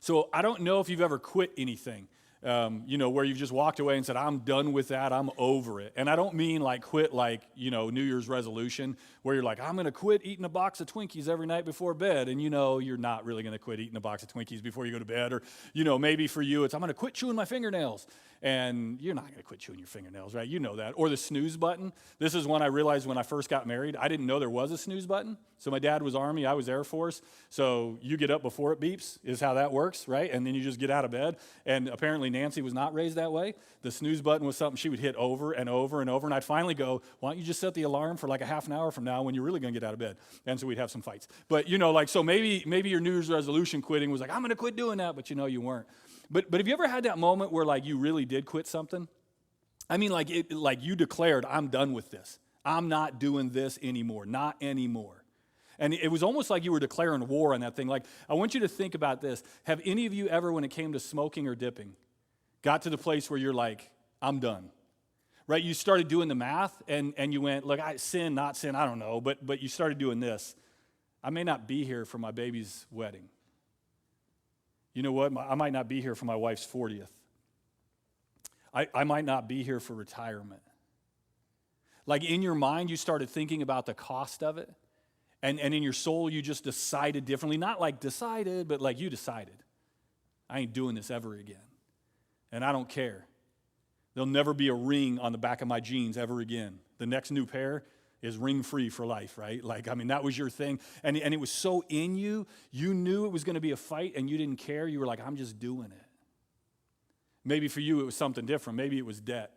So I don't know if you've ever quit anything, where you've just walked away and said, I'm done with that, I'm over it. And I don't mean like quit like, New Year's resolution, where you're like, I'm going to quit eating a box of Twinkies every night before bed. And you're not really going to quit eating a box of Twinkies before you go to bed. Or, maybe for you, it's I'm going to quit chewing my fingernails. And you're not going to quit chewing your fingernails, right? You know that. Or the snooze button. This is one I realized when I first got married. I didn't know there was a snooze button. So my dad was Army, I was Air Force. So you get up before it beeps is how that works, right? And then you just get out of bed. And apparently Nancy was not raised that way. The snooze button was something she would hit over and over and over. And I'd finally go, why don't you just set the alarm for like a half an hour from now when you're really going to get out of bed? And so we'd have some fights. But, so maybe your New Year's resolution quitting was like, I'm going to quit doing that, but you weren't. But have you ever had that moment where like you really did quit something? I mean, like you declared, I'm done with this. I'm not doing this anymore, not anymore. And it was almost like you were declaring war on that thing. Like, I want you to think about this. Have any of you ever, when it came to smoking or dipping, got to the place where you're like, I'm done? Right? You started doing the math and you went, look, sin, not sin, I don't know. But you started doing this. I may not be here for my baby's wedding. You know what? I might not be here for my wife's 40th. I might not be here for retirement. Like in your mind, you started thinking about the cost of it. And in your soul, you just decided differently. Not like decided, but like you decided. I ain't doing this ever again. And I don't care. There'll never be a ring on the back of my jeans ever again. The next new pair is ring-free for life, right? That was your thing. And it was so in you, you knew it was going to be a fight and you didn't care. You were like, I'm just doing it. Maybe for you, it was something different. Maybe it was debt.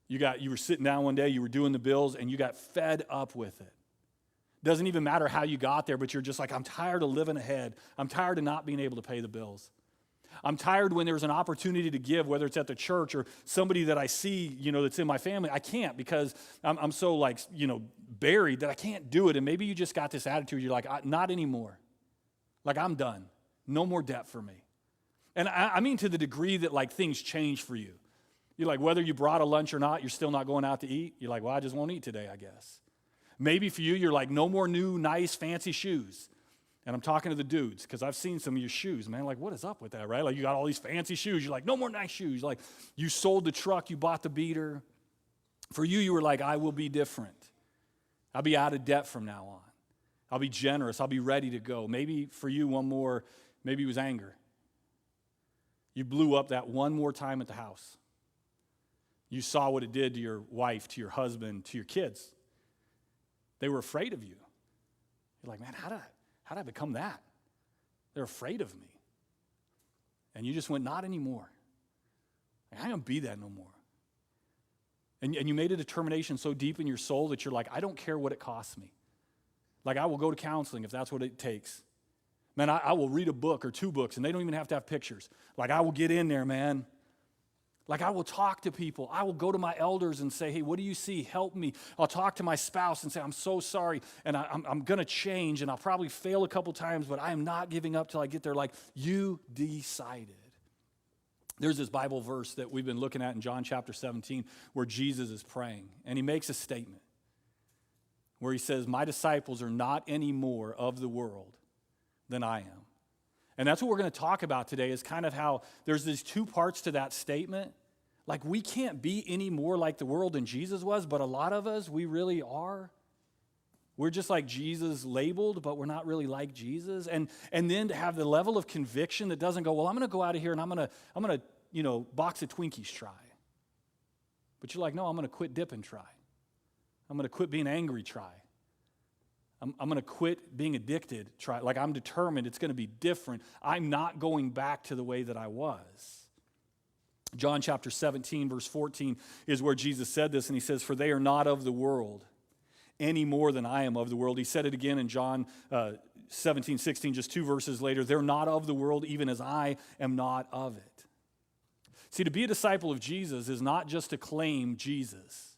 You were sitting down one day, you were doing the bills, and you got fed up with it. Doesn't even matter how you got there, but you're just like, I'm tired of living ahead. I'm tired of not being able to pay the bills. I'm tired when there's an opportunity to give, whether it's at the church or somebody that I see, that's in my family. I can't because I'm so buried that I can't do it. And maybe you just got this attitude. You're like, not anymore. Like, I'm done. No more debt for me. And I mean to the degree that things change for you. You're like, whether you brought a lunch or not, you're still not going out to eat. You're like, well, I just won't eat today, I guess. Maybe for you, you're like, no more new, nice, fancy shoes. And I'm talking to the dudes because I've seen some of your shoes, man. Like, what is up with that, right? Like, you got all these fancy shoes. You're like, no more nice shoes. Like, you sold the truck. You bought the beater. For you, you were like, I will be different. I'll be out of debt from now on. I'll be generous. I'll be ready to go. Maybe for you, one more, maybe it was anger. You blew up that one more time at the house. You saw what it did to your wife, to your husband, to your kids. They were afraid of you. You're like, man, how did I become that? They're afraid of me. And you just went, not anymore. I ain't gonna be that no more. And you made a determination so deep in your soul that you're like, I don't care what it costs me. Like, I will go to counseling if that's what it takes. Man, I will read a book or two books, and they don't even have to have pictures. Like, I will get in there, man. Like, I will talk to people. I will go to my elders and say, hey, what do you see? Help me. I'll talk to my spouse and say, I'm so sorry, and I'm going to change, and I'll probably fail a couple times, but I am not giving up till I get there. Like, you decided. There's this Bible verse that we've been looking at in John chapter 17 where Jesus is praying, and he makes a statement where he says, my disciples are not any more of the world than I am. And that's what we're going to talk about today is kind of how there's these two parts to that statement. Like, we can't be any more like the world than Jesus was, but a lot of us, we really are. We're just like Jesus labeled, but we're not really like Jesus. And then to have the level of conviction that doesn't go, well, I'm going to go out of here and I'm going to box of Twinkies try. But you're like, no, I'm going to quit dipping try. I'm going to quit being angry try. I'm going to quit being addicted. Try. Like, I'm determined it's going to be different. I'm not going back to the way that I was. John chapter 17, verse 14 is where Jesus said this, and he says, for they are not of the world any more than I am of the world. He said it again in John 17, 16, just two verses later. They're not of the world, even as I am not of it. See, to be a disciple of Jesus is not just to claim Jesus.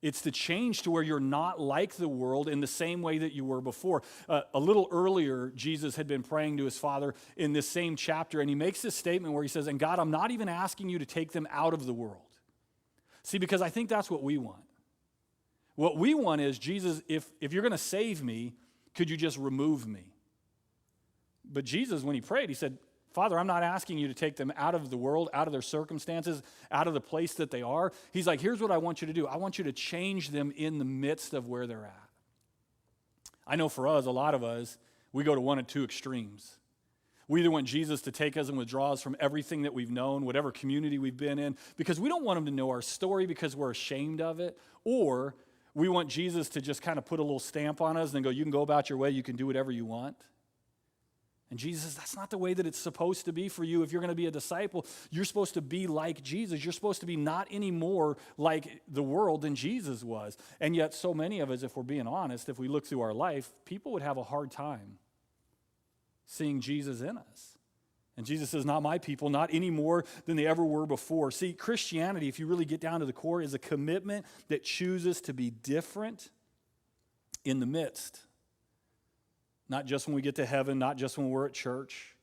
It's to change to where you're not like the world in the same way that you were before. A little earlier, Jesus had been praying to his Father in this same chapter, and he makes this statement where he says, and God, I'm not even asking you to take them out of the world. See, because I think that's what we want. What we want is, Jesus, if you're going to save me, could you just remove me? But Jesus, when he prayed, he said, Father, I'm not asking you to take them out of the world, out of their circumstances, out of the place that they are. He's like, here's what I want you to do. I want you to change them in the midst of where they're at. I know for us, a lot of us, we go to one of two extremes. We either want Jesus to take us and withdraw us from everything that we've known, whatever community we've been in, because we don't want him to know our story because we're ashamed of it, or we want Jesus to just kind of put a little stamp on us and then go, you can go about your way, you can do whatever you want. And Jesus says, that's not the way that it's supposed to be for you. If you're going to be a disciple, you're supposed to be like Jesus. You're supposed to be not any more like the world than Jesus was. And yet so many of us, if we're being honest, if we look through our life, people would have a hard time seeing Jesus in us. And Jesus says, not my people, not any more than they ever were before. See, Christianity, if you really get down to the core, is a commitment that chooses to be different in the midst. Not just when we get to heaven, not just when we're at church.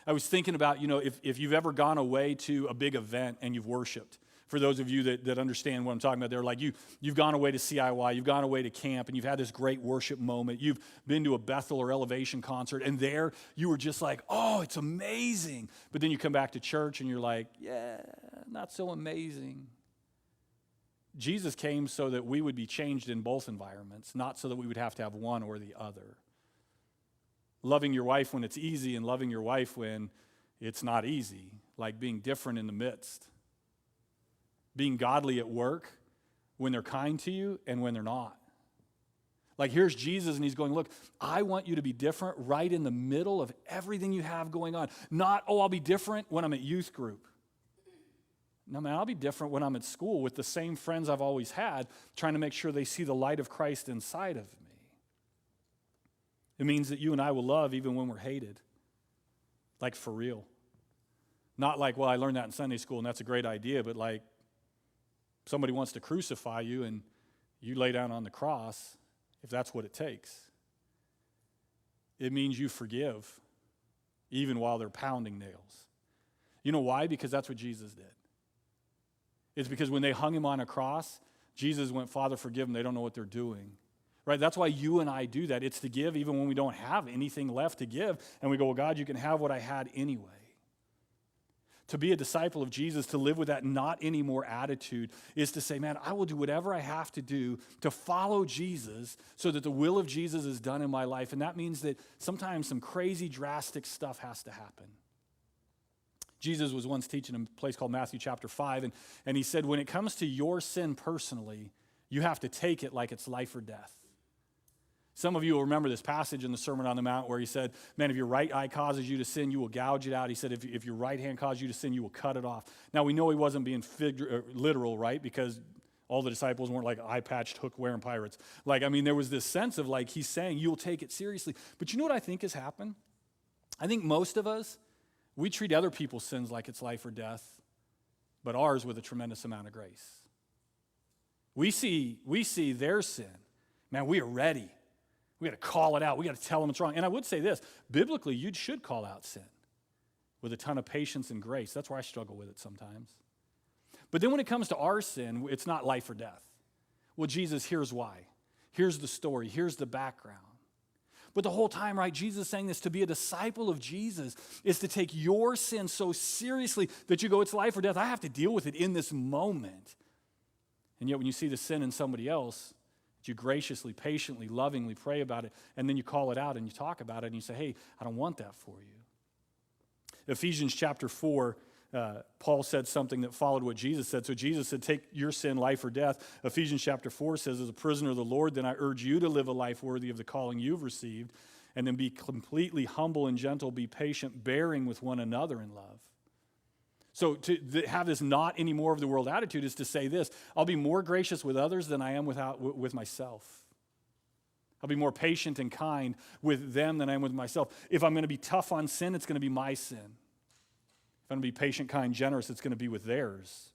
I was thinking about, if you've ever gone away to a big event and you've worshiped. For those of you that understand what I'm talking about, they're like, you've gone away to CIY, you've gone away to camp, and you've had this great worship moment. You've been to a Bethel or Elevation concert, and there you were just like, oh, it's amazing. But then you come back to church, and you're like, yeah, not so amazing. Jesus came so that we would be changed in both environments, not so that we would have to have one or the other. Loving your wife when it's easy and loving your wife when it's not easy, like being different in the midst. Being godly at work when they're kind to you and when they're not. Like here's Jesus and he's going, look, I want you to be different right in the middle of everything you have going on. Not, I'll be different when I'm at youth group. No, man, I'll be different when I'm at school with the same friends I've always had, trying to make sure they see the light of Christ inside of me. It means that you and I will love even when we're hated. Like for real. Not like, well, I learned that in Sunday school and that's a great idea, but like somebody wants to crucify you and you lay down on the cross, if that's what it takes. It means you forgive even while they're pounding nails. You know why? Because that's what Jesus did. It's because when they hung him on a cross, Jesus went, Father, forgive them. They don't know what they're doing. Right? That's why you and I do that. It's to give even when we don't have anything left to give. And we go, well, God, you can have what I had anyway. To be a disciple of Jesus, to live with that not anymore attitude, is to say, man, I will do whatever I have to do to follow Jesus so that the will of Jesus is done in my life. And that means that sometimes some crazy, drastic stuff has to happen. Jesus was once teaching in a place called Matthew chapter 5, and he said, when it comes to your sin personally, you have to take it like it's life or death. Some of you will remember this passage in the Sermon on the Mount where he said, man, if your right eye causes you to sin, you will gouge it out. He said, if your right hand causes you to sin, you will cut it off. Now, we know he wasn't being literal, right? Because all the disciples weren't like eye-patched, hook-wearing pirates. There was this sense of like he's saying, you'll take it seriously. But you know what I think has happened? I think most of us, we treat other people's sins like it's life or death, but ours with a tremendous amount of grace. We see their sin. Man, we are ready. We got to call it out. We got to tell them it's wrong. And I would say this, biblically, you should call out sin with a ton of patience and grace. That's where I struggle with it sometimes. But then when it comes to our sin, it's not life or death. Well, Jesus, here's why. Here's the story. Here's the background. But the whole time, right, Jesus is saying this, to be a disciple of Jesus is to take your sin so seriously that you go, it's life or death. I have to deal with it in this moment. And yet when you see the sin in somebody else, you graciously, patiently, lovingly pray about it, and then you call it out and you talk about it and you say, hey, I don't want that for you. Ephesians chapter 4, Paul said something that followed what Jesus said. So Jesus said, take your sin, life or death. Ephesians chapter 4 says, as a prisoner of the Lord, then I urge you to live a life worthy of the calling you've received, and then be completely humble and gentle, be patient, bearing with one another in love. So to have this not any more of the world attitude is to say this, I'll be more gracious with others than I am with myself. I'll be more patient and kind with them than I am with myself. If I'm going to be tough on sin, it's going to be my sin. If I'm going to be patient, kind, generous, it's going to be with theirs.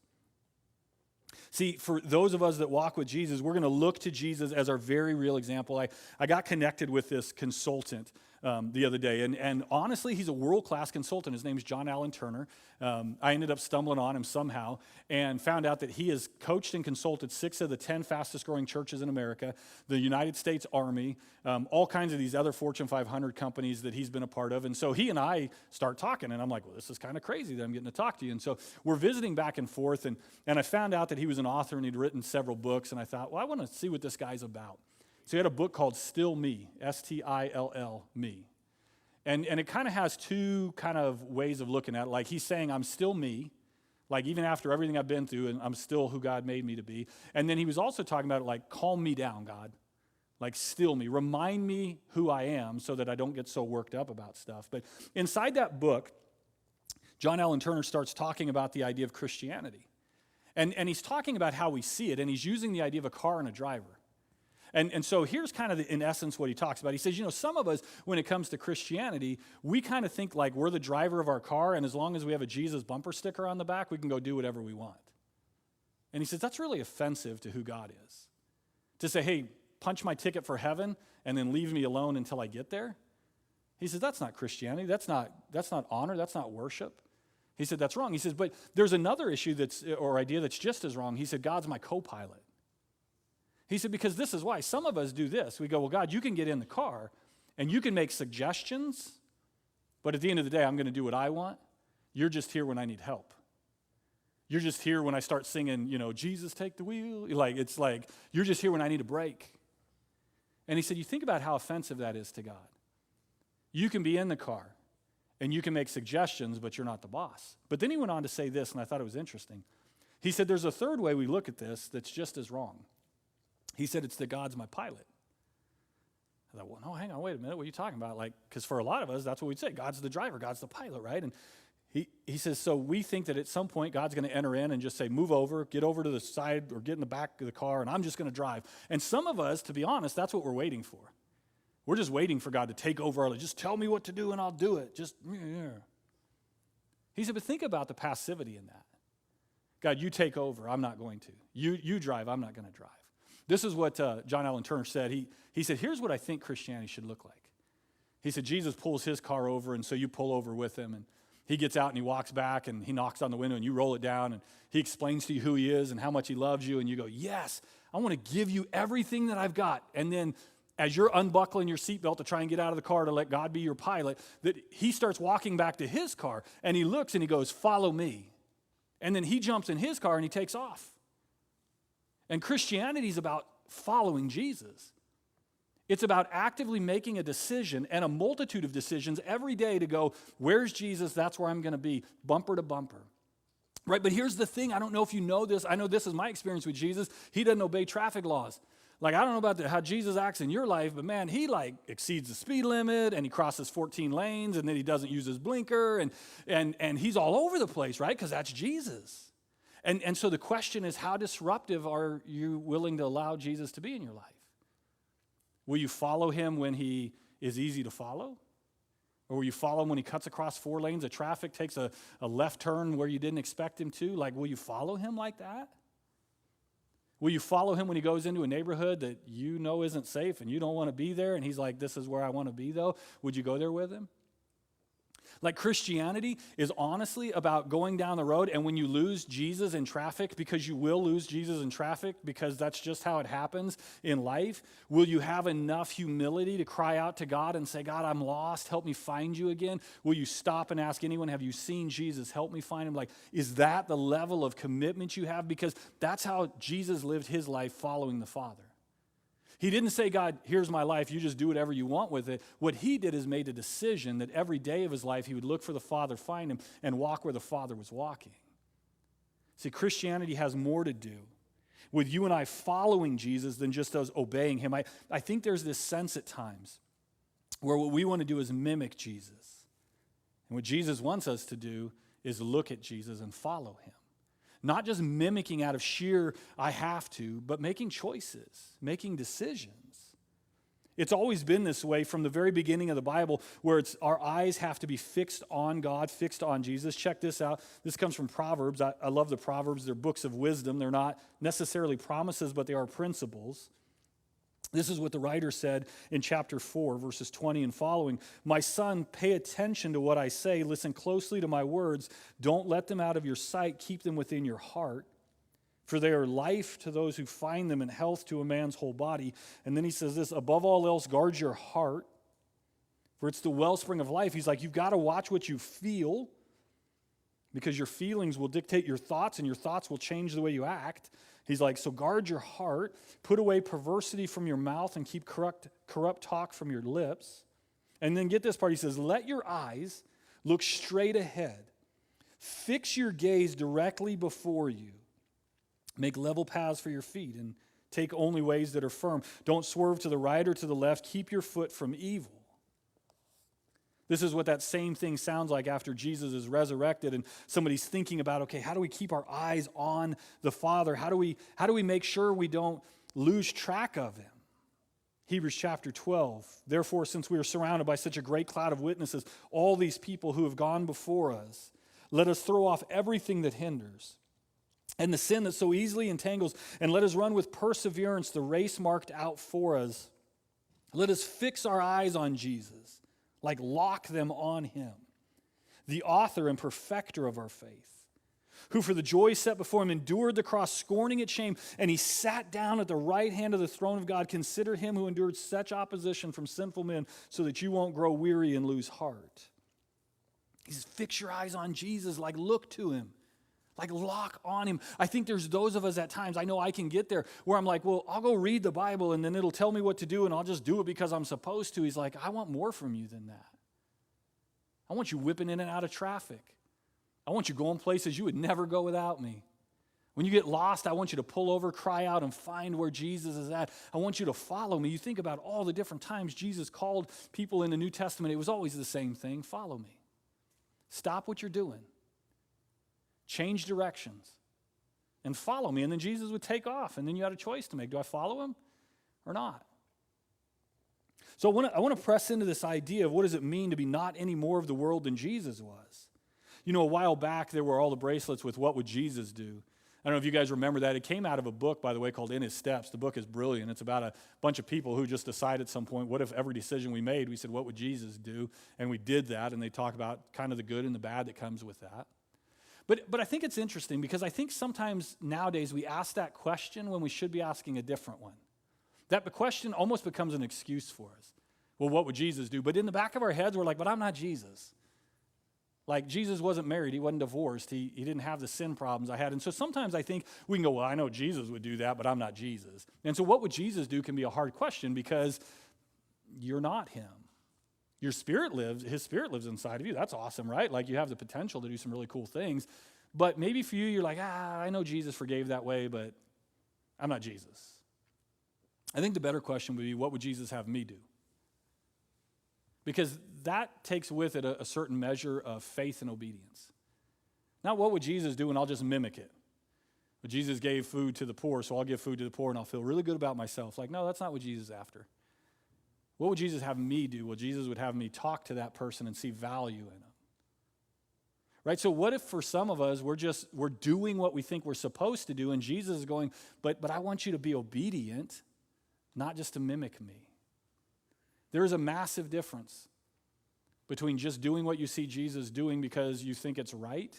See, for those of us that walk with Jesus, we're going to look to Jesus as our very real example. I got connected with this consultant the other day. And honestly, he's a world-class consultant. His name is John Allen Turner. I ended up stumbling on him somehow and found out that he has coached and consulted 6 of the 10 fastest-growing churches in America, the United States Army, all kinds of these other Fortune 500 companies that he's been a part of. And so he and I start talking, and I'm like, well, this is kind of crazy that I'm getting to talk to you. And so we're visiting back and forth, and I found out that he was an author, and he'd written several books, and I thought, well, I want to see what this guy's about. So he had a book called Still Me, S-T-I-L-L, Me. And it kind of has 2 kind of ways of looking at it. Like he's saying, I'm still me. Like even after everything I've been through, and I'm still who God made me to be. And then he was also talking about it like, calm me down, God. Like still me. Remind me who I am so that I don't get so worked up about stuff. But inside that book, John Allen Turner starts talking about the idea of Christianity. And he's talking about how we see it, and he's using the idea of a car and a driver. And so here's kind of, in essence, what he talks about. He says, some of us, when it comes to Christianity, we kind of think like we're the driver of our car, and as long as we have a Jesus bumper sticker on the back, we can go do whatever we want. And he says, that's really offensive to who God is. To say, hey, punch my ticket for heaven, and then leave me alone until I get there. He says, that's not Christianity. That's not honor. That's not worship. He said, that's wrong. He says, but there's another issue or idea that's just as wrong. He said, God's my co-pilot. He said, because this is why some of us do this. We go, well, God, you can get in the car and you can make suggestions, but at the end of the day, I'm going to do what I want. You're just here when I need help. You're just here when I start singing, Jesus, take the wheel. It's like, you're just here when I need a break. And he said, you think about how offensive that is to God. You can be in the car and you can make suggestions, but you're not the boss. But then he went on to say this, and I thought it was interesting. He said, there's a third way we look at this that's just as wrong. He said, it's that God's my pilot. I thought, well, no, hang on, wait a minute. What are you talking about? Because for a lot of us, that's what we'd say. God's the driver. God's the pilot, right? And he says, so we think that at some point God's going to enter in and just say, move over, get over to the side or get in the back of the car, and I'm just going to drive. And some of us, to be honest, that's what we're waiting for. We're just waiting for God to take over our life. Just tell me what to do and I'll do it. He said, but think about the passivity in that. God, you take over. I'm not going to. You drive. I'm not going to drive. This is what John Allen Turner said. He said, here's what I think Christianity should look like. He said, Jesus pulls his car over, and so you pull over with him, and he gets out and he walks back, and he knocks on the window, and you roll it down, and he explains to you who he is and how much he loves you, and you go, yes, I want to give you everything that I've got. And then as you're unbuckling your seatbelt to try and get out of the car to let God be your pilot, that he starts walking back to his car, and he looks and he goes, follow me. And then he jumps in his car and he takes off. And Christianity is about following Jesus. It's about actively making a decision and a multitude of decisions every day to go, where's Jesus? That's where I'm going to be, bumper to bumper. Right, but here's the thing. I don't know if you know this. I know this is my experience with Jesus. He doesn't obey traffic laws. I don't know about how Jesus acts in your life, but man, he exceeds the speed limit, and he crosses 14 lanes, and then he doesn't use his blinker, and he's all over the place, right? Because that's Jesus. And so the question is, how disruptive are you willing to allow Jesus to be in your life? Will you follow him when he is easy to follow? Or will you follow him when he cuts across 4 lanes of traffic, takes a left turn where you didn't expect him to? Will you follow him like that? Will you follow him when he goes into a neighborhood that you know isn't safe and you don't want to be there, and he's like, this is where I want to be, though? Would you go there with him? Christianity is honestly about going down the road, and when you lose Jesus in traffic, because you will lose Jesus in traffic, because that's just how it happens in life, will you have enough humility to cry out to God and say, God, I'm lost, help me find you again? Will you stop and ask anyone, have you seen Jesus? Help me find him. Is that the level of commitment you have? Because that's how Jesus lived his life following the Father. He didn't say, God, here's my life, you just do whatever you want with it. What he did is made a decision that every day of his life he would look for the Father, find him, and walk where the Father was walking. See, Christianity has more to do with you and I following Jesus than just us obeying him. I think there's this sense at times where what we want to do is mimic Jesus. And what Jesus wants us to do is look at Jesus and follow him. Not just mimicking out of sheer, I have to, but making choices, making decisions. It's always been this way from the very beginning of the Bible, where our eyes have to be fixed on God, fixed on Jesus. Check this out. This comes from Proverbs. I love the Proverbs. They're books of wisdom. They're not necessarily promises, but they are principles. This is what the writer said in chapter 4, verses 20 and following. My son, pay attention to what I say. Listen closely to my words. Don't let them out of your sight. Keep them within your heart. For they are life to those who find them and health to a man's whole body. And then he says this, above all else, guard your heart, for it's the wellspring of life. He's like, you've got to watch what you feel, because your feelings will dictate your thoughts, and your thoughts will change the way you act. He's like, so guard your heart, put away perversity from your mouth, and keep corrupt talk from your lips. And then get this part, he says, let your eyes look straight ahead. Fix your gaze directly before you. Make level paths for your feet, and take only ways that are firm. Don't swerve to the right or to the left. Keep your foot from evil. This is what that same thing sounds like after Jesus is resurrected and somebody's thinking about, okay, how do we keep our eyes on the Father? How do we make sure we don't lose track of him? Hebrews chapter 12. Therefore, since we are surrounded by such a great cloud of witnesses, all these people who have gone before us, let us throw off everything that hinders and the sin that so easily entangles, and let us run with perseverance the race marked out for us. Let us fix our eyes on Jesus, like lock them on him, the author and perfecter of our faith, who for the joy set before him endured the cross, scorning its shame, and he sat down at the right hand of the throne of God. Consider him who endured such opposition from sinful men, so that you won't grow weary and lose heart. He says, fix your eyes on Jesus, like look to him, like lock on him. I think there's those of us at times, I know I can get there, where I'm like, well, I'll go read the Bible and then it'll tell me what to do and I'll just do it because I'm supposed to. He's like, I want more from you than that. I want you whipping in and out of traffic. I want you going places you would never go without me. When you get lost, I want you to pull over, cry out, and find where Jesus is at. I want you to follow me. You think about all the different times Jesus called people in the New Testament. It was always the same thing. Follow me. Stop what you're doing. Change directions and follow me. And then Jesus would take off, and then you had a choice to make. Do I follow him or not? So I want to press into this idea of what does it mean to be not any more of the world than Jesus was. You know, a while back, there were all the bracelets with what would Jesus do. I don't know if you guys remember that. It came out of a book, by the way, called In His Steps. The book is brilliant. It's about a bunch of people who just decided at some point, what if every decision we made, we said, what would Jesus do? And we did that, and they talk about kind of the good and the bad that comes with that. But I think it's interesting because I think sometimes nowadays we ask that question when we should be asking a different one. That question almost becomes an excuse for us. Well, what would Jesus do? But in the back of our heads, we're like, but I'm not Jesus. Like, Jesus wasn't married. He wasn't divorced. He didn't have the sin problems I had. And so sometimes I think we can go, well, I know Jesus would do that, but I'm not Jesus. And so what would Jesus do can be a hard question because you're not him. His spirit lives inside of you. That's awesome, right? Like, you have the potential to do some really cool things. But maybe for you, you're like, I know Jesus forgave that way, but I'm not Jesus. I think the better question would be, what would Jesus have me do? Because that takes with it a certain measure of faith and obedience. Not what would Jesus do and I'll just mimic it. But Jesus gave food to the poor, so I'll give food to the poor and I'll feel really good about myself. Like, no, that's not what Jesus is after. What would Jesus have me do? Well, Jesus would have me talk to that person and see value in them. Right? So what if for some of us, we're doing what we think we're supposed to do, and Jesus is going, but I want you to be obedient, not just to mimic me. There is a massive difference between just doing what you see Jesus doing because you think it's right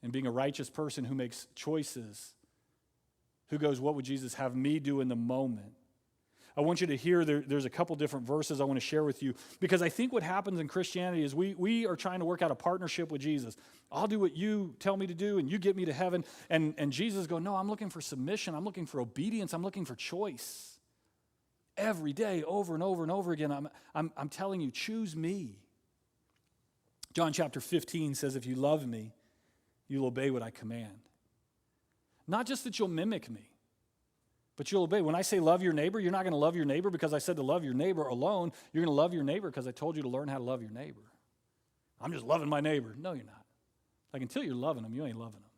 and being a righteous person who makes choices, who goes, what would Jesus have me do in the moment? I want you to hear there's a couple different verses I want to share with you because I think what happens in Christianity is we are trying to work out a partnership with Jesus. I'll do what you tell me to do and you get me to heaven. And Jesus goes, no, I'm looking for submission. I'm looking for obedience. I'm looking for choice. Every day, over and over and over again, I'm telling you, choose me. John chapter 15 says, if you love me, you'll obey what I command. Not just that you'll mimic me, but you'll obey. When I say love your neighbor, you're not going to love your neighbor because I said to love your neighbor alone. You're going to love your neighbor because I told you to learn how to love your neighbor. I'm just loving my neighbor. No, you're not. Like, until you're loving them, you ain't loving them.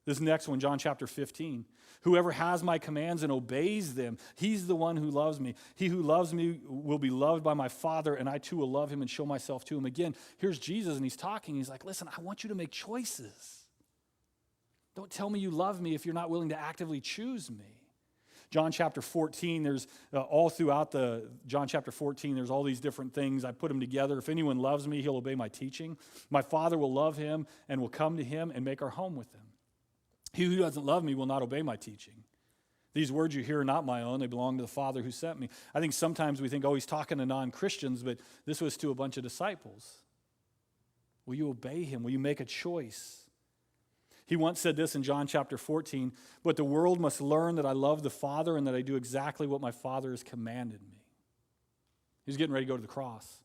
This next one, John chapter 15. Whoever has my commands and obeys them, he's the one who loves me. He who loves me will be loved by my Father, and I too will love him and show myself to him. Again, here's Jesus, and he's talking. He's like, listen, I want you to make choices. Don't tell me you love me if you're not willing to actively choose me. John chapter 14, there's all throughout John chapter 14, there's all these different things. I put them together. If anyone loves me, he'll obey my teaching. My Father will love him and will come to him and make our home with him. He who doesn't love me will not obey my teaching. These words you hear are not my own. They belong to the Father who sent me. I think sometimes we think, oh, he's talking to non-Christians, but this was to a bunch of disciples. Will you obey him? Will you make a choice? He once said this in John chapter 14, but the world must learn that I love the Father and that I do exactly what my Father has commanded me. He's getting ready to go to the cross.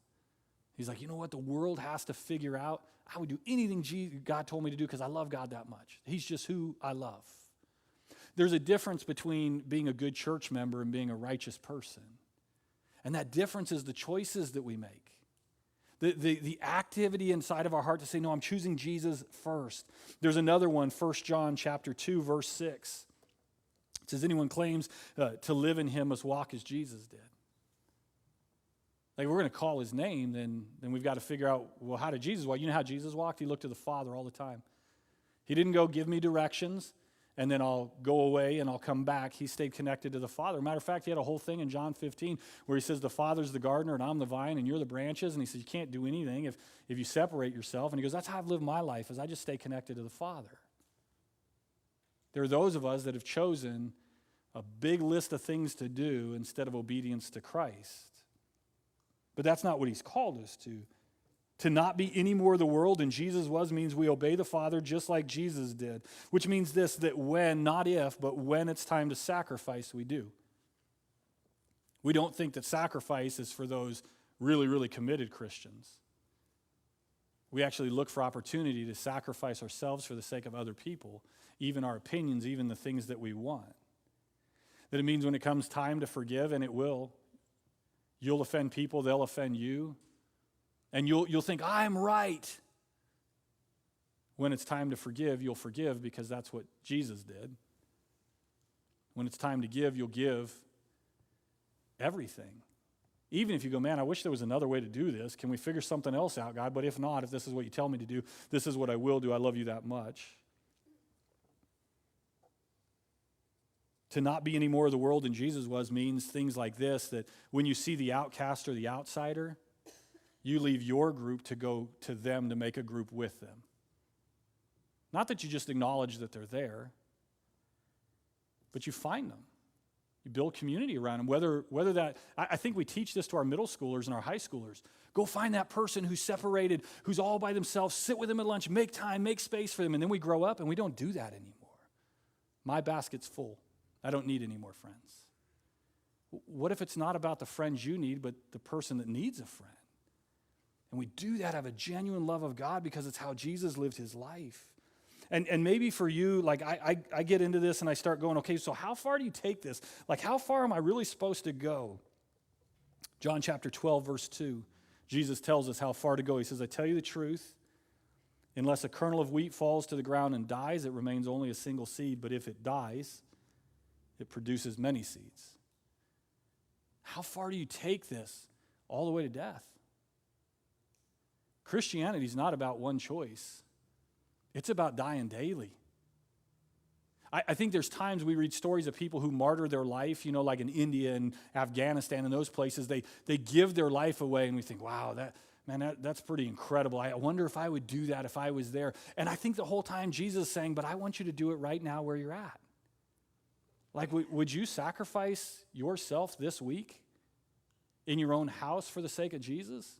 He's like, you know what? The world has to figure out I would do anything God told me to do because I love God that much. He's just who I love. There's a difference between being a good church member and being a righteous person. And that difference is the choices that we make. The activity inside of our heart to say, no, I'm choosing Jesus first. There's another one, 1 John chapter 2, verse 6. It says, anyone claims to live in him must walk as Jesus did. Like, we're going to call his name, then we've got to figure out, well, how did Jesus walk? You know how Jesus walked? He looked to the Father all the time. He didn't go, give me directions, and then I'll go away and I'll come back. He stayed connected to the Father. Matter of fact, he had a whole thing in John 15 where he says, the Father's the gardener and I'm the vine and you're the branches. And he says, you can't do anything if you separate yourself. And he goes, that's how I've lived my life, is I just stay connected to the Father. There are those of us that have chosen a big list of things to do instead of obedience to Christ. But that's not what he's called us to. To not be any more the world than Jesus was means we obey the Father just like Jesus did. Which means this, that when, not if, but when it's time to sacrifice, we do. We don't think that sacrifice is for those really, really committed Christians. We actually look for opportunity to sacrifice ourselves for the sake of other people, even our opinions, even the things that we want. That it means when it comes time to forgive, and it will, you'll offend people, they'll offend you. And you'll think, I'm right. When it's time to forgive, you'll forgive because that's what Jesus did. When it's time to give, you'll give everything. Even if you go, man, I wish there was another way to do this. Can we figure something else out, God? But if not, if this is what you tell me to do, this is what I will do. I love you that much. To not be any more of the world than Jesus was means things like this, that when you see the outcast or the outsider, you leave your group to go to them to make a group with them. Not that you just acknowledge that they're there, but you find them. You build community around them. Whether that, I think we teach this to our middle schoolers and our high schoolers. Go find that person who's separated, who's all by themselves, sit with them at lunch, make time, make space for them, and then we grow up and we don't do that anymore. My basket's full. I don't need any more friends. What if it's not about the friends you need, but the person that needs a friend? And we do that out of a genuine love of God because it's how Jesus lived his life. And maybe for you, like I get into this and I start going, okay, so how far do you take this? Like, how far am I really supposed to go? John chapter 12, verse 2, Jesus tells us how far to go. He says, I tell you the truth, unless a kernel of wheat falls to the ground and dies, it remains only a single seed. But if it dies, it produces many seeds. How far do you take this? All the way to death. Christianity is not about one choice. It's about dying daily. I think there's times we read stories of people who martyr their life, like in India and Afghanistan and those places. They give their life away and we think, wow, that's pretty incredible. I wonder if I would do that if I was there. And I think the whole time Jesus is saying, but I want you to do it right now where you're at. Like, would you sacrifice yourself this week in your own house for the sake of Jesus?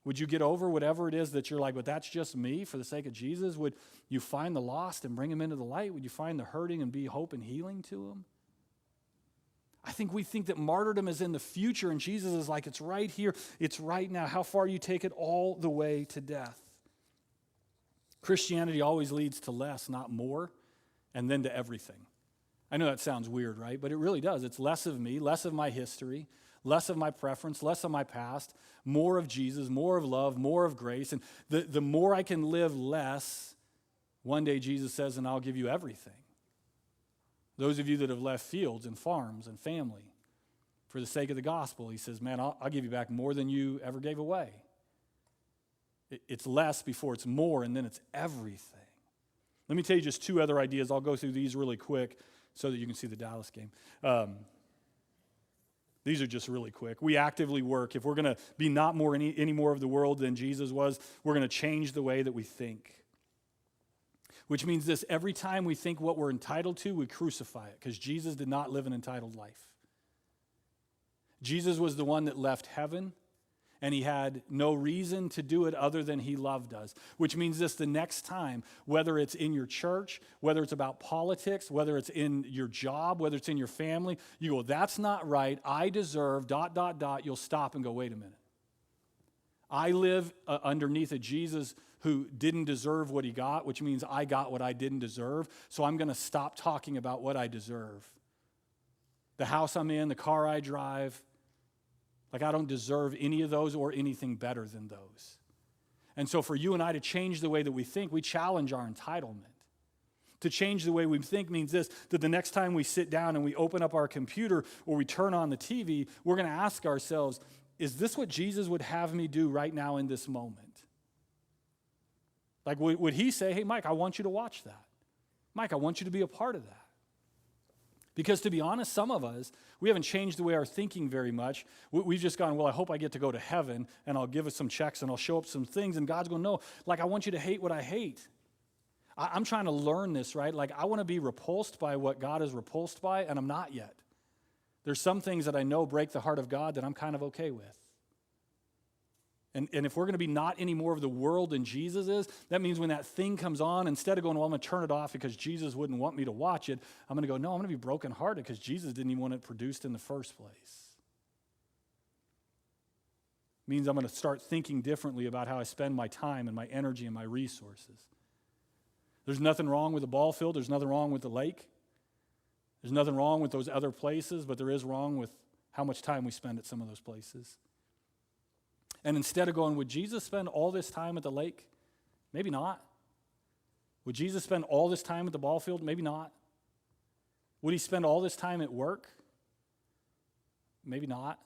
Would you get over whatever it is that you're like, but that's just me for the sake of Jesus? Would you find the lost and bring them into the light? Would you find the hurting and be hope and healing to them? I think we think that martyrdom is in the future, and Jesus is like, it's right here, it's right now. How far do you take it? All the way to death. Christianity always leads to less, not more, and then to everything. I know that sounds weird, right? But it really does. It's less of me, less of my history, less of my preference, less of my past, more of Jesus, more of love, more of grace. And the more I can live less, one day Jesus says, and I'll give you everything. Those of you that have left fields and farms and family for the sake of the gospel, he says, man, I'll give you back more than you ever gave away. It's less before it's more, and then it's everything. Let me tell you just two other ideas. I'll go through these really quick. so that you can see the Dallas game. These are just really quick. We actively work. If we're going to be not any more of the world than Jesus was, we're going to change the way that we think. Which means this: every time we think what we're entitled to, we crucify it, because Jesus did not live an entitled life. Jesus was the one that left heaven, and he had no reason to do it other than he loved us. Which means this: the next time, whether it's in your church, whether it's about politics, whether it's in your job, whether it's in your family, you go, that's not right, I deserve, ... You'll stop and go, wait a minute. I live underneath a Jesus who didn't deserve what he got, which means I got what I didn't deserve, so I'm going to stop talking about what I deserve. The house I'm in, the car I drive, like I don't deserve any of those or anything better than those. And so for you and I to change the way that we think, we challenge our entitlement. To change the way we think means this: that the next time we sit down and we open up our computer or we turn on the TV, we're going to ask ourselves, is this what Jesus would have me do right now in this moment? Like, would he say, hey, Mike, I want you to watch that. Mike, I want you to be a part of that. Because to be honest, some of us, we haven't changed the way our thinking very much. We've just gone, well, I hope I get to go to heaven, and I'll give us some checks, and I'll show up some things, and God's going, no, like, I want you to hate what I hate. I'm trying to learn this, right? Like, I want to be repulsed by what God is repulsed by, and I'm not yet. There's some things that I know break the heart of God that I'm kind of okay with. And if we're going to be not any more of the world than Jesus is, that means when that thing comes on, instead of going, well, I'm going to turn it off because Jesus wouldn't want me to watch it, I'm going to go, no, I'm going to be brokenhearted because Jesus didn't even want it produced in the first place. It means I'm going to start thinking differently about how I spend my time and my energy and my resources. There's nothing wrong with the ball field. There's nothing wrong with the lake. There's nothing wrong with those other places, but there is wrong with how much time we spend at some of those places. And instead of going, would Jesus spend all this time at the lake? Maybe not. Would Jesus spend all this time at the ball field? Maybe not. Would he spend all this time at work? Maybe not.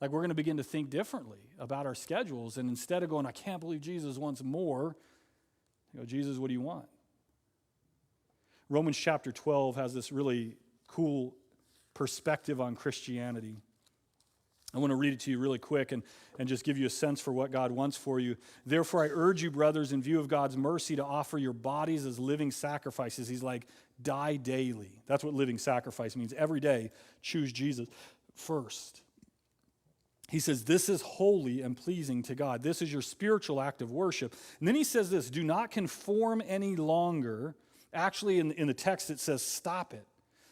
Like, we're going to begin to think differently about our schedules, and instead of going, I can't believe Jesus wants more, you go, Jesus, what do you want? Romans chapter 12 has this really cool perspective on Christianity. I want to read it to you really quick and just give you a sense for what God wants for you. Therefore, I urge you, brothers, in view of God's mercy, to offer your bodies as living sacrifices. He's like, die daily. That's what living sacrifice means. Every day, choose Jesus first. He says, this is holy and pleasing to God. This is your spiritual act of worship. And then he says this: do not conform any longer. Actually, in the text, it says, stop it.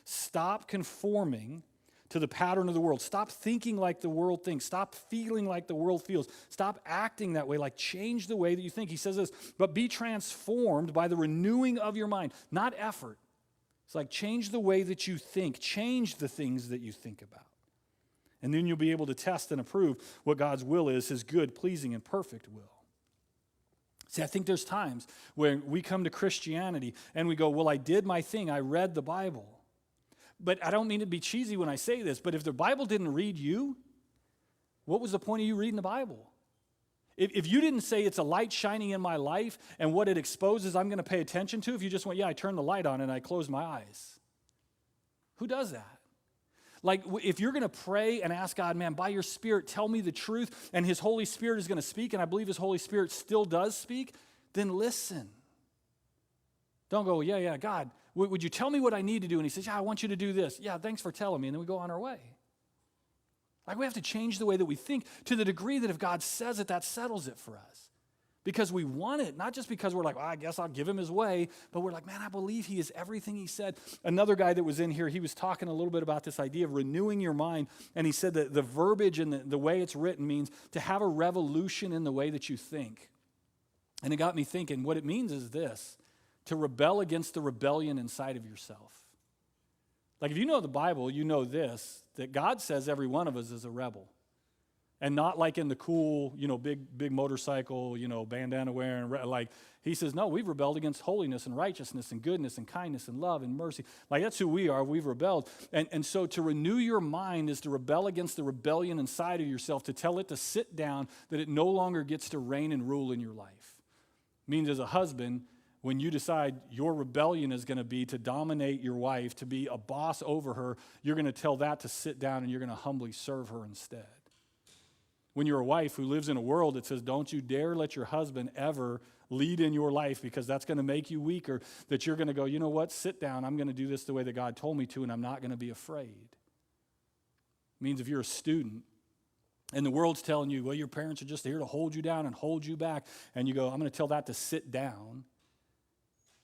Stop conforming to the pattern of the world. Stop thinking like the world thinks. Stop feeling like the world feels. Stop acting that way. Like, change the way that you think. He says this, but be transformed by the renewing of your mind, not effort. It's like, change the way that you think. Change the things that you think about. And then you'll be able to test and approve what God's will is, his good, pleasing, and perfect will. See, I think there's times where we come to Christianity and we go, well, I did my thing. I read the Bible. But I don't mean to be cheesy when I say this, but if the Bible didn't read you, what was the point of you reading the Bible? If you didn't say it's a light shining in my life and what it exposes I'm going to pay attention to, if you just went, yeah, I turned the light on and I closed my eyes. Who does that? Like, if you're going to pray and ask God, man, by your Spirit, tell me the truth, and his Holy Spirit is going to speak, and I believe his Holy Spirit still does speak, then listen. Don't go, yeah, God, would you tell me what I need to do? And he says, yeah, I want you to do this. Yeah, thanks for telling me. And then we go on our way. Like, we have to change the way that we think to the degree that if God says it, that settles it for us. Because we want it, not just because we're like, well, I guess I'll give him his way, but we're like, man, I believe he is everything he said. Another guy that was in here, he was talking a little bit about this idea of renewing your mind, and he said that the verbiage and the way it's written means to have a revolution in the way that you think. And it got me thinking, what it means is this: to rebel against the rebellion inside of yourself. Like, if you know the Bible, you know this, that God says every one of us is a rebel. And not like in the cool, big motorcycle, bandana wearing, like, he says, no, we've rebelled against holiness and righteousness and goodness and kindness and love and mercy. Like, that's who we are. We've rebelled. And so to renew your mind is to rebel against the rebellion inside of yourself, to tell it to sit down, that it no longer gets to reign and rule in your life. It means as a husband, when you decide your rebellion is going to be to dominate your wife, to be a boss over her, you're going to tell that to sit down and you're going to humbly serve her instead. When you're a wife who lives in a world that says, don't you dare let your husband ever lead in your life because that's going to make you weaker, that you're going to go, you know what, sit down, I'm going to do this the way that God told me to, and I'm not going to be afraid. It means if you're a student, and the world's telling you, well, your parents are just here to hold you down and hold you back, and you go, I'm going to tell that to sit down,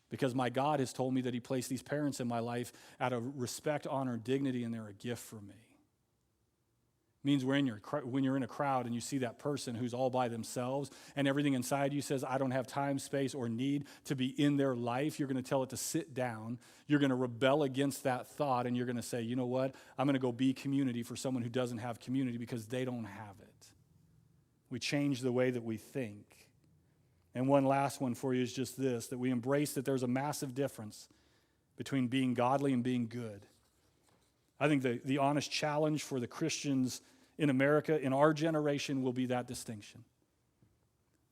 because my God has told me that he placed these parents in my life out of respect, honor, dignity, and they're a gift for me. It means when you're in a crowd and you see that person who's all by themselves and everything inside you says, I don't have time, space, or need to be in their life, you're going to tell it to sit down. You're going to rebel against that thought, and you're going to say, you know what? I'm going to go be community for someone who doesn't have community because they don't have it. We change the way that we think. And one last one for you is just this, that we embrace that there's a massive difference between being godly and being good. I think the honest challenge for the Christians in America, in our generation, will be that distinction.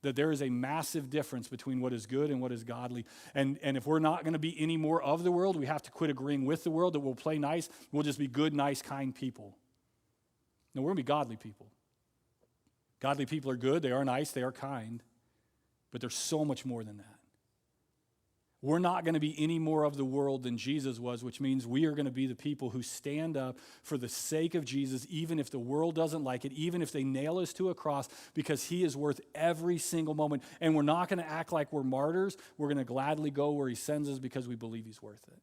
That there is a massive difference between what is good and what is godly. And if we're not going to be any more of the world, we have to quit agreeing with the world, that we'll play nice, we'll just be good, nice, kind people. No, we're going to be godly people. Godly people are good, they are nice, they are kind. But there's so much more than that. We're not going to be any more of the world than Jesus was, which means we are going to be the people who stand up for the sake of Jesus, even if the world doesn't like it, even if they nail us to a cross, because he is worth every single moment. And we're not going to act like we're martyrs. We're going to gladly go where he sends us because we believe he's worth it.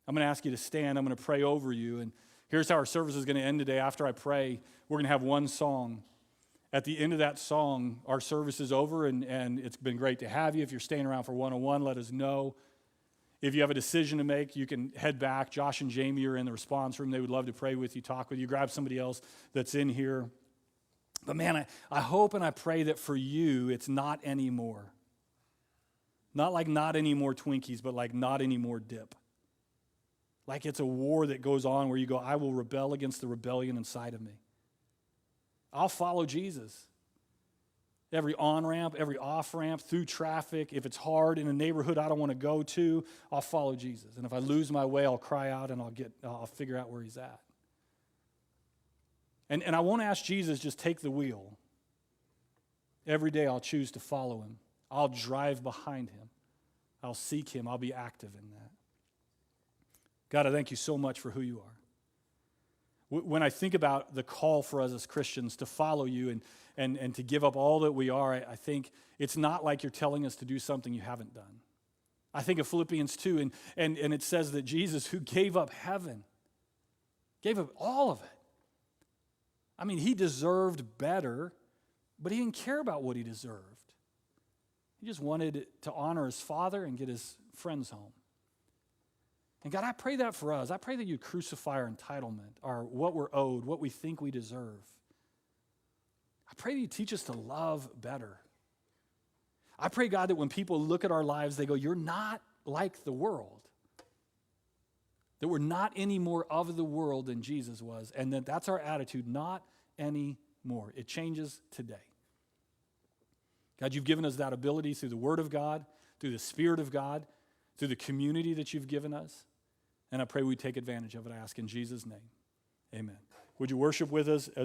I'm going to ask you to stand. I'm going to pray over you. And here's how our service is going to end today. After I pray, we're going to have one song. At the end of that song, our service is over, and it's been great to have you. If you're staying around for one-on-one, let us know. If you have a decision to make, you can head back. Josh and Jamie are in the response room. They would love to pray with you, talk with you. Grab somebody else that's in here. But man, I hope and I pray that for you, it's not anymore. Not like not any more Twinkies, but like not any more dip. Like it's a war that goes on where you go, I will rebel against the rebellion inside of me. I'll follow Jesus. Every on-ramp, every off-ramp, through traffic, if it's hard in a neighborhood I don't want to go to, I'll follow Jesus. And if I lose my way, I'll cry out and I'll figure out where he's at. And I won't ask Jesus, just take the wheel. Every day I'll choose to follow him. I'll drive behind him. I'll seek him. I'll be active in that. God, I thank you so much for who you are. When I think about the call for us as Christians to follow you and to give up all that we are, I think it's not like you're telling us to do something you haven't done. I think of Philippians 2, and it says that Jesus, who gave up heaven, gave up all of it. I mean, he deserved better, but he didn't care about what he deserved. He just wanted to honor his Father and get his friends home. And God, I pray that for us. I pray that you crucify our entitlement, our what we're owed, what we think we deserve. I pray that you teach us to love better. I pray, God, that when people look at our lives, they go, you're not like the world. That we're not any more of the world than Jesus was, and that's our attitude, not anymore. It changes today. God, you've given us that ability through the Word of God, through the Spirit of God, through the community that you've given us. And I pray we take advantage of it, I ask in Jesus' name. Amen. Would you worship with us as